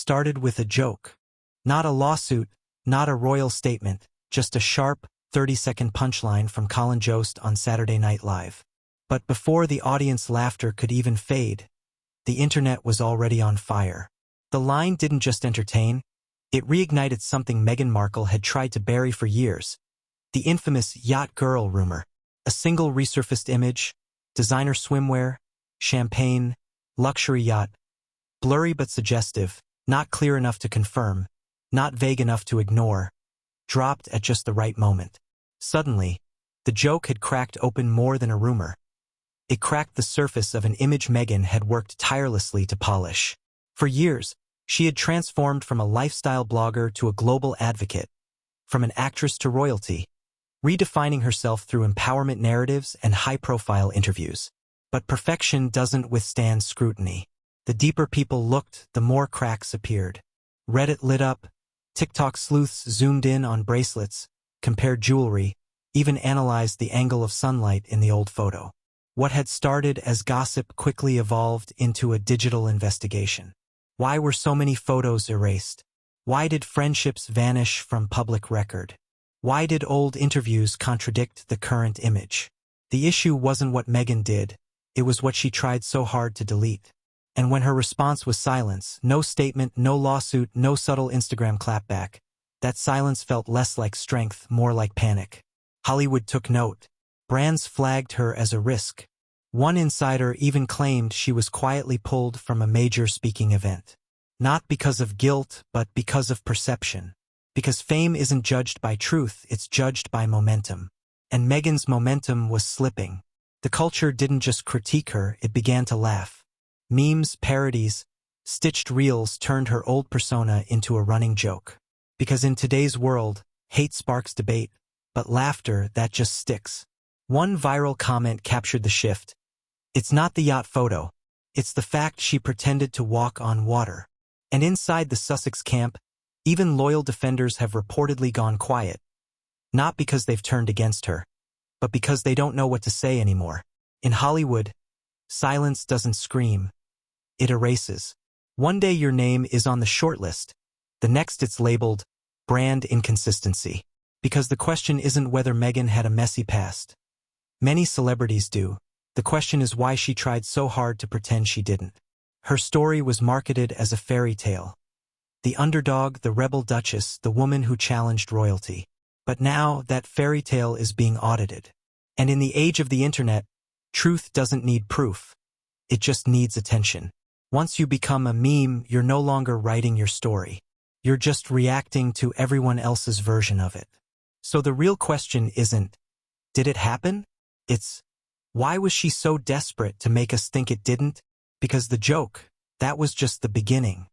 started with a joke. Not a lawsuit, not a royal statement, just a sharp, 30-second punchline from Colin Jost on Saturday Night Live. But before the audience laughter could even fade, the internet was already on fire. The line didn't just entertain, it reignited something Meghan Markle had tried to bury for years. The infamous yacht girl rumor. A single resurfaced image, designer swimwear, champagne, luxury yacht. Blurry but suggestive, not clear enough to confirm, not vague enough to ignore, dropped at just the right moment. Suddenly, the joke had cracked open more than a rumor. It cracked the surface of an image Meghan had worked tirelessly to polish. For years, she had transformed from a lifestyle blogger to a global advocate, from an actress to royalty, redefining herself through empowerment narratives and high-profile interviews. But perfection doesn't withstand scrutiny. The deeper people looked, the more cracks appeared. Reddit lit up, TikTok sleuths zoomed in on bracelets, compared jewelry, even analyzed the angle of sunlight in the old photo. What had started as gossip quickly evolved into a digital investigation. Why were so many photos erased? Why did friendships vanish from public record? Why did old interviews contradict the current image? The issue wasn't what Meghan did, it was what she tried so hard to delete. And when her response was silence, no statement, no lawsuit, no subtle Instagram clapback, that silence felt less like strength, more like panic. Hollywood took note. Brands flagged her as a risk. One insider even claimed she was quietly pulled from a major speaking event. Not because of guilt, but because of perception. Because fame isn't judged by truth, it's judged by momentum. And Meghan's momentum was slipping. The culture didn't just critique her, it began to laugh. Memes, parodies, stitched reels turned her old persona into a running joke. Because in today's world, hate sparks debate, but laughter, that just sticks. One viral comment captured the shift. It's not the yacht photo. It's the fact she pretended to walk on water. And inside the Sussex camp, even loyal defenders have reportedly gone quiet. Not because they've turned against her, but because they don't know what to say anymore. In Hollywood, silence doesn't scream. It erases. One day your name is on the shortlist. The next it's labeled brand inconsistency. Because the question isn't whether Meghan had a messy past. Many celebrities do. The question is why she tried so hard to pretend she didn't. Her story was marketed as a fairy tale. The underdog, the rebel Duchess, the woman who challenged royalty. But now that fairy tale is being audited. And in the age of the internet, truth doesn't need proof. It just needs attention. Once you become a meme, you're no longer writing your story. You're just reacting to everyone else's version of it. So the real question isn't, did it happen? It's, why was she so desperate to make us think it didn't? Because the joke, that was just the beginning.